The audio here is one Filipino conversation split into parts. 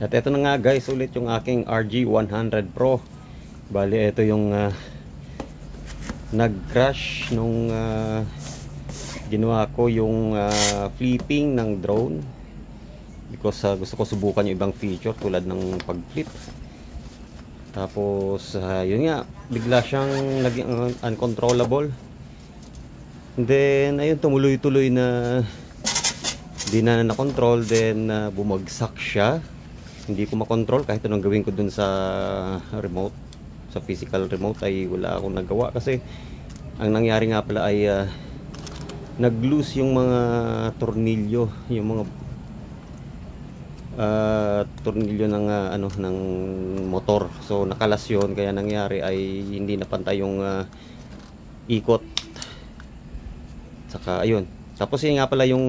At ito na nga guys, ulit yung aking RG100 Pro. Bali ito yung nag-crash nung ginawa ko yung flipping ng drone. Because gusto ko subukan yung ibang feature tulad ng pag-flip. Tapos yun nga, bigla siyang naging uncontrollable. And then ayun, tumuloy-tuloy na di na na-control. Then bumagsak siya. Hindi ko makontrol kahit anong gawin ko dun sa remote, sa physical remote ay wala akong nagawa kasi ang nangyari nga pala ay nag-loose yung mga tornilyo, yung mga tornilyo ng ano ng motor. So nakalas yun, kaya nangyari ay hindi napantay yung ikot. Saka ayun. Tapos yun nga pala yung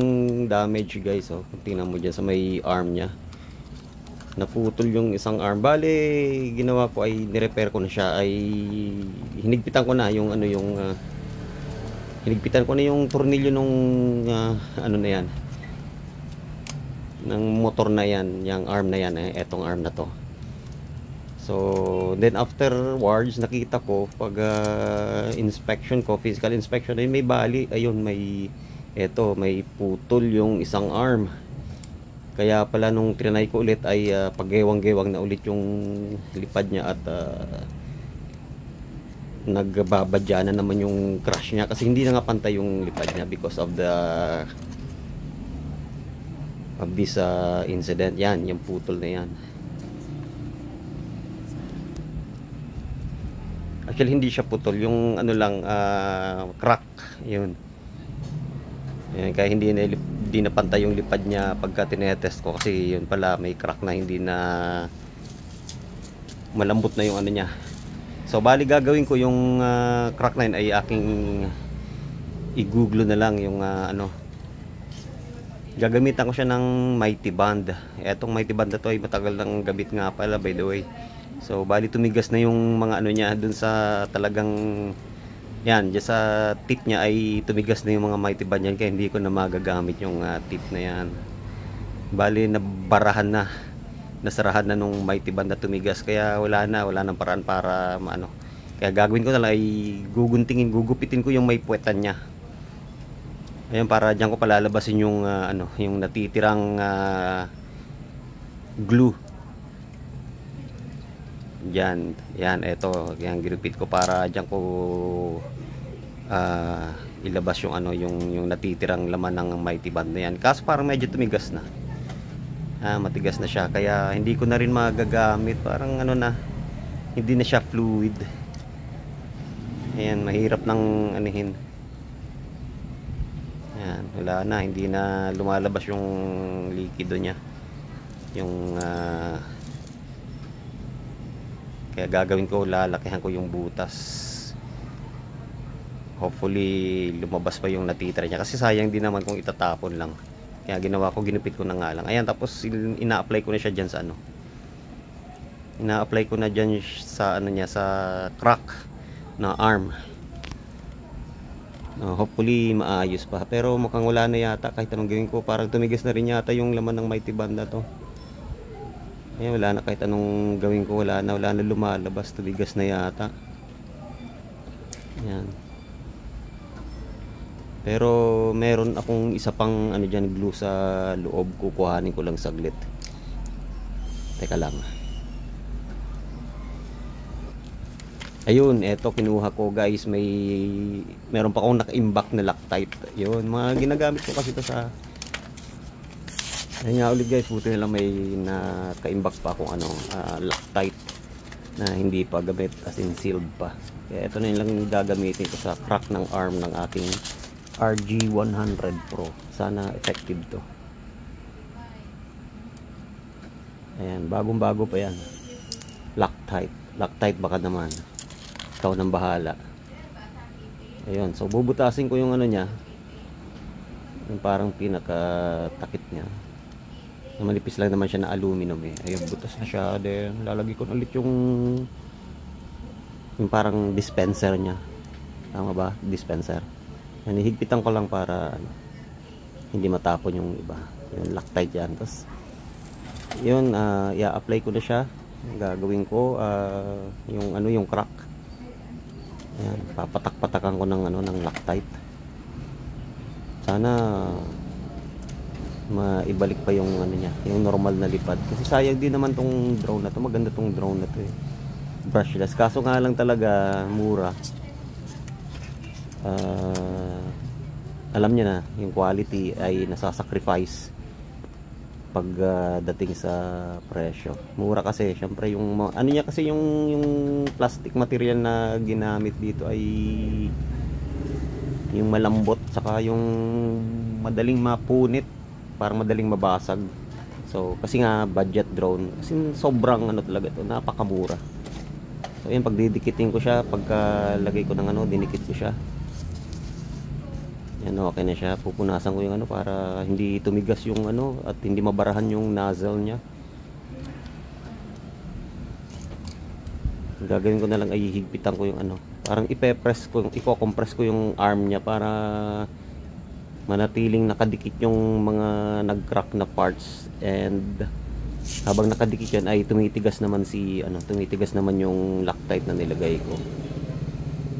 damage guys, oh. Kung tingnan mo dyan sa may arm nya, naputol yung isang arm. Bale, ginawa ko ay nirepair ko na siya, ay hinigpitan ko na yung ano yung hinigpitan ko na yung tornilyo nung ano na yan, ng motor na yan, yung arm na yan, etong arm na to. So then afterwards nakita ko pag inspection ko, physical inspection, ay may bali, ayun, may may putol yung isang arm. Kaya pala nung trinay ko ulit ay paggewang-gewang na ulit yung lipad niya at nagbabadya na naman yung crash niya kasi hindi na nga pantay yung lipad niya because of this incident. Yan, yung putol na yan. Actually hindi siya putol, yung ano lang, crack yun. Yan, kaya hindi na pantay yung lipad niya pagka tinetest ko kasi yun pala may crack na, hindi na malambot na yung ano niya. So bali gagawin ko yung crack na yun ay aking iguglo na lang yung ano, gagamitan ko siya ng Mighty Band. Etong Mighty Band na to ay matagal nang gamit nga pala, by the way. So bali tumigas na yung mga ano niya dun sa talagang yan, dyan sa tip niya ay tumigas na yung mga Mighty Band yan, kaya hindi ko na magagamit yung tip na yan. Bali nabarahan na, nasarahan na nung Mighty Band na tumigas, kaya wala nang paraan para maano. Kaya gagawin ko na lang ay gugupitin ko yung may puwetan niya. Ayun, para diyan ko palalabasin yung ano, yung natitirang glue. Yan, eto, yan ginupit ko para diyan ko ilabas yung ano, yung natitirang laman ng Mighty Band na yan. Kaso parang medyo tumigas na. Matigas na siya, kaya hindi ko na rin magagamit. Parang ano na, hindi na siya fluid. Ayan, mahirap nang anihin. Ayan, wala na, hindi na lumalabas yung likido niya. Yung kaya gagawin ko, lalakihan ko yung butas. Hopefully lumabas pa yung natitira niya, kasi sayang din naman kung itatapon lang. Kaya ginawa ko, ginupit ko na nga lang. Ayan, tapos ina-apply ko na siya dyan sa ano, ina-apply ko na dyan sa ano niya, sa crack na arm. Hopefully maayos pa, pero mukhang wala na yata kahit anong gawin ko. Parang tumigas na rin yata yung laman ng Mighty Band na to. Ayan, wala na, kahit anong gawin ko wala na lumalabas, tumigas na yata. Ayan. Pero meron akong isa pang ano dyan, glue sa loob, kukuhanin ko lang saglit. Teka lang. Ayun, eto kinuha ko guys, meron pa akong naka-imbak na Loctite. Yun, mga ginagamit ko kasi ito sa, ayun nga ulit guys, buti na lang may naka-imbak pa akong ano, Loctite na hindi pa gamit, as in sealed pa. Kaya ito na yung lang gagamitin ko sa crack ng arm ng aking RG100 Pro. Sana effective to. Ayan, bagong bago pa yan. Loctite baka naman. Ikaw nang bahala. Ayun, so bubutasin ko yung ano niya, yung parang pinaka-takip niya. Manipis lang naman siya na aluminum eh. Ayun, butas na siya. Then lalagay ko ulit yung parang dispenser niya. Tama ba? Dispenser. Hihigpitan ko lang para ano, hindi matapon yung iba. Yung Loctite yan. Tapos Yun, i-apply ko na siya. Gagawin ko yung ano, yung crack. Ayan, papatak-patakan ko ng ano, ng Loctite. Sana maibalik pa yung ano niya, yung normal na lipad. Kasi sayang din naman tong drone na to. Maganda tong drone na to eh. Brushless. Kaso nga lang talaga mura. Alam niya na, yung quality ay nasasacrifice pag dating sa presyo. Mura kasi, syempre yung ano niya kasi yung plastic material na ginamit dito ay yung malambot, saka yung madaling mapunit, parang madaling mabasag. So kasi nga budget drone, kasi sobrang ano talaga to, napakamura. So yun, pag didikitin ko siya, pagka lagay ko ng ano, dinikit ko siya. Yan, okay na siya. Pupunasan ko yung ano para hindi tumigas yung ano at hindi mabarahan yung nozzle niya. Gagawin ko na lang ay hihigpitan ko yung ano. Parang ipe-press ko, i-compress ko yung arm niya para manatiling nakadikit yung mga nag-crack na parts, and habang nakadikit yan ay tumitigas naman tumitigas naman yung Loctite na nilagay ko.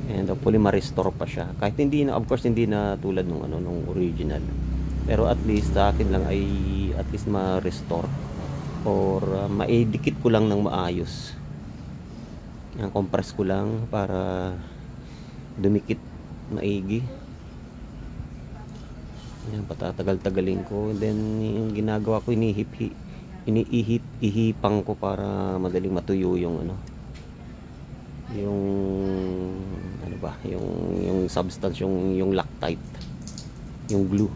And hopefully ma-restore pa siya. Kahit hindi na, of course hindi na tulad nung ano, nung original. Pero at least sa akin lang ay at least ma-restore or maidikit ko lang ng maayos. Yan, compress ko lang para dumikit maigi. Yan, patatagal-tagalin ko. And then yung ginagawa ko, ihipang ko para madaling matuyo yung ano, yung ano ba, yung substance, yung Loctite, yung glue.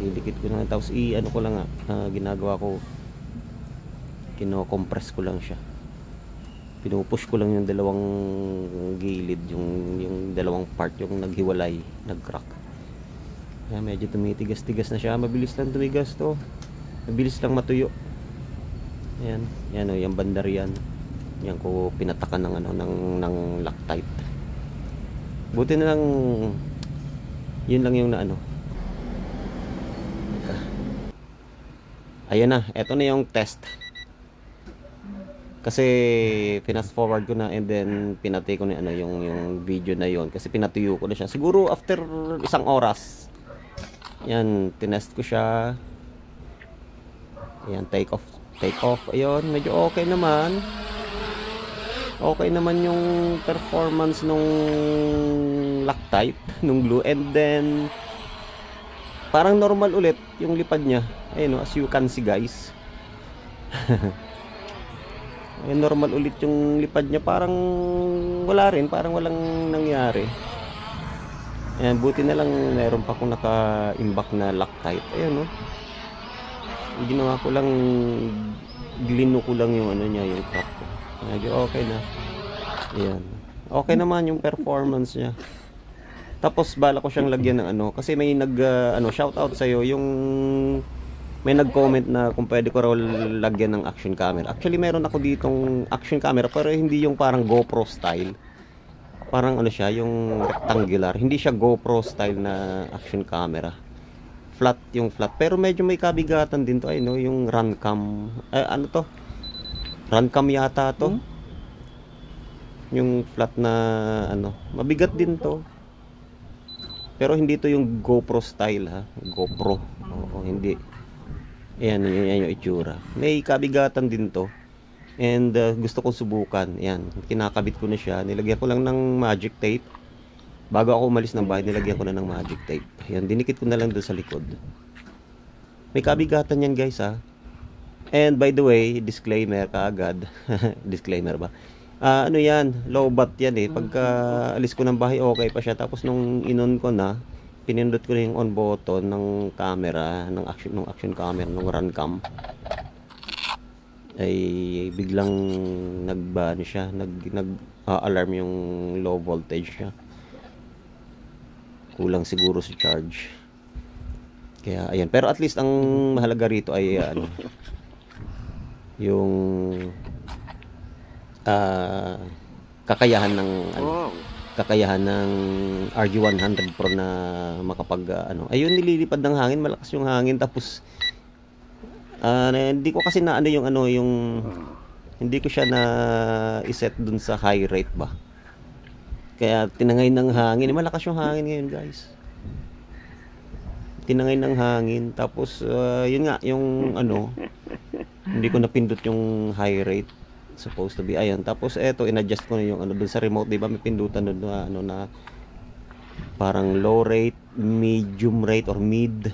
Didikit ko na, tapos ano ko lang ginagawa ko, kino-compress ko lang siya, pinupush ko lang yung dalawang gilid, yung dalawang part yung naghiwalay, nag-crack. Kaya medyo tumitigas-tigas na siya. Mabilis lang tumigas to, mabilis lang matuyo. Yan, yan o, yung bandar yan. Yan ko pinatakan ng ano, ng Loctite. Buti na lang yun lang yung na ano. Ayan na, eto na yung test. Kasi fast forward ko na, and then pinatay ko na ano, yung video na yon kasi pinatuyo ko na siya. Siguro after isang oras. Yan, tinest ko siya. Ayan, take off. Ayun, medyo okay naman. Okay naman yung performance nung Loctite, nung glue. And then parang normal ulit yung lipad niya. Ayun, as you can see guys. Ayun, normal ulit yung lipad niya. Parang wala rin, parang walang nangyari. Ayan, buti na lang meron pa akong naka-imbak na Loctite. Ayun, no. Ginawa ko lang, glino ko lang yung ano niya, yung crack ko. Medyo okay na. Ayan. Okay naman yung performance niya. Tapos bala ko siyang lagyan ng ano, kasi may shout out sa iyo, yung may nag-comment na kung pwede ko raw lagyan ng action camera. Actually meron ako ditong action camera, pero hindi yung parang GoPro style. Parang ano siya, yung rectangular. Hindi siya GoPro style na action camera. Flat yung flat. Pero medyo may kabigatan din to. Ay, no, yung Runcam. Ano to? Runcam yata to. Yung flat na ano. Mabigat din to. Pero hindi to yung GoPro style ha. GoPro. Oo, hindi. Ayan, yan yung itsura. May kabigatan din to. And gusto kong subukan. Ayan, kinakabit ko na siya. Nilagyan ko lang ng magic tape. Bago ako umalis ng bahay, nilagyan ko na ng magic tape. Ayan, dinikit ko na lang doon sa likod. May kabigatan yan guys ha. And by the way, disclaimer kaagad. Disclaimer ba? Ano yan, low bat yan eh. Pagka alis ko ng bahay, okay pa siya. Tapos nung inon ko na, pinindot ko na yung on button ng camera, ng action camera, ng Runcam, ay biglang nag-ban siya, nag-alarm yung low voltage siya. Kulang siguro sa charge. Kaya ayan, pero at least ang mahalaga rito ay ano, yung kakayahan ng RG100 Pro na makapag ayun, nililipad ng hangin, malakas yung hangin, tapos Hindi ko kasi na ano yung hindi ko siya na iset dun sa high rate ba. Kaya tinangay ng hangin. Malakas yung hangin ngayon, guys. Tinangay ng hangin. Tapos yun nga yung hindi ko napindot yung high rate. Supposed to be. Ayun. Tapos eto inadjust ko na yung dun sa remote, 'di ba? May pindutan dun na na parang low rate, medium rate or mid,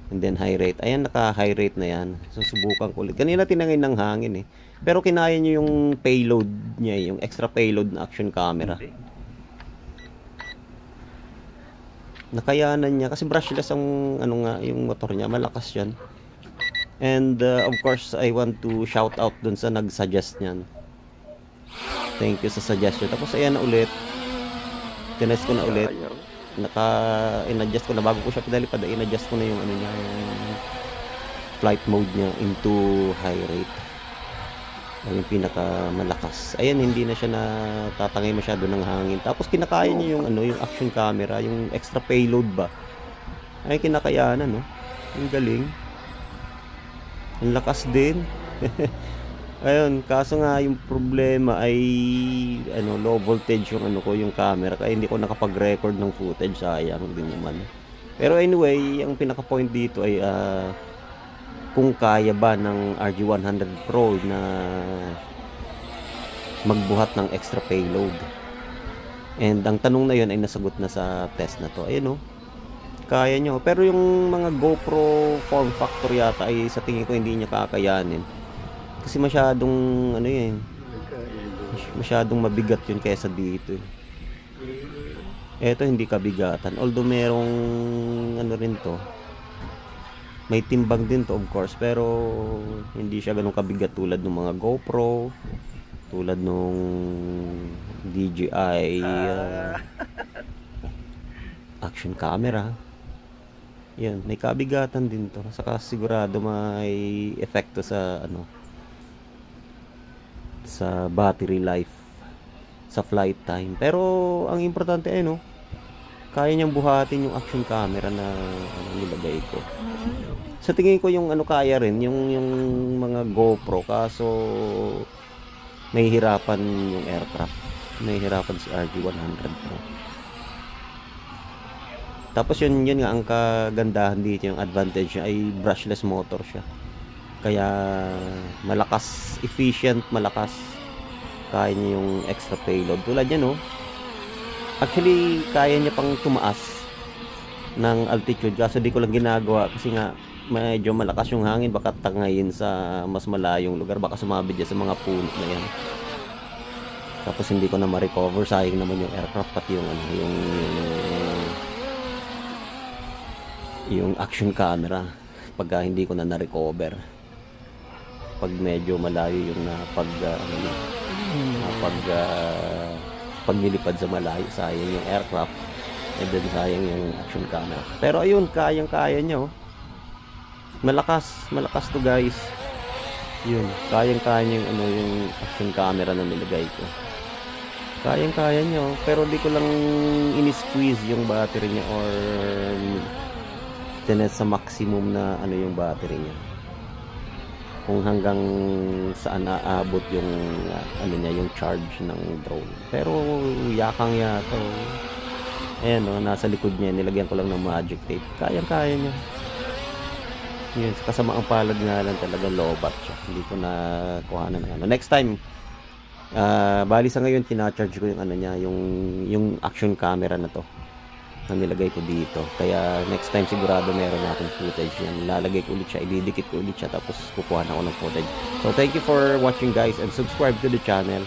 and then high rate. Ayan, naka high rate na yan. So subukan ko ulit. Kanina tinangay ng hangin eh. Pero kinaya niyo yung payload niya, yung extra payload na action camera. Nakayanan niya kasi brushless ang yung motor niya, malakas 'yan. And of course, I want to shout out dun sa nag-suggest niyan. Thank you sa suggestion. Tapos ayan na ulit. Tinest ko na ulit. In-adjust ko na bago ko siya pinalipad. In-adjust ko na yung niya, yung flight mode niya into high rate. Yung pinaka malakas. Ayan, hindi na siya natatangay masyado ng hangin. Tapos kinakaya niya yung yung action camera, yung extra payload ba. Ay kinakayanan, no. Ang galing. Ang lakas din. Ayun, kaso nga yung problema ay low voltage yung yung camera, kaya hindi ko nakapag-record ng footage, sayang din naman. Pero anyway, ang pinaka point dito ay kung kaya ba ng RG100 Pro na magbuhat ng extra payload. And ang tanong na yun ay nasagot na sa test na to. Ayun, kaya nyo. Pero yung mga GoPro form factor yata ay sa tingin ko hindi niya kakayanin. Kasi masyadong masyadong mabigat yun kaysa dito. Eto hindi kabigatan. Although merong rin to. May timbang din to of course, pero hindi siya ganun kabigat tulad ng mga GoPro, tulad nung DJI action camera. Yan, may kabigatan din to. Saka sigurado may epekto sa sa battery life, sa flight time. Pero ang importante ay kaya niyang buhatin yung action camera na nilagay ko. Sa tingin ko yung kaya rin yung mga GoPro, kaso nahihirapan yung aircraft, nahihirapan si RG100 Pro. Tapos yun nga ang kagandahan dito, yung advantage niya ay brushless motor siya. Kaya malakas, efficient, malakas. Kaya niya yung extra payload. Tulad niya, actually, kaya niya pang tumaas ng altitude. Kaso di ko lang ginagawa kasi nga medyo malakas yung hangin. Baka tangayin sa mas malayong lugar. Baka sumabit siya sa mga puno na yan. Tapos hindi ko na ma-recover. Sayang naman yung aircraft, pati yung action camera. Pagka hindi ko na na-recover. Pag medyo malayo yung pag nilipad sa malayo, sayang yung aircraft, and then sayang yung action camera. Pero ayun, kayang-kaya niya, malakas to guys. Yun, kayang-kaya niya yung action camera na nilagay ko. Kayang-kaya niya, pero di ko lang ini-squeeze yung battery niya or tinet sa maximum na yung battery niya. Kung hanggang saan aabot yung yung charge ng drone. Pero yakang yato. Ayan, nasa likod niya, nilagyan ko lang ng magic tape. Kayang-kaya niya. Yun, kasama ang palad nga lang talaga, low-bat siya. Hindi ko na kuhanan ng Next time, bali sa ngayon tina-charge ko yung niya, yung action camera na to na nilagay ko dito. Kaya next time sigurado meron na akong footage yan. Lalagay ko ulit siya, ididikit ko ulit siya, tapos kukuha na ako ng footage. So thank you for watching guys, and subscribe to the channel.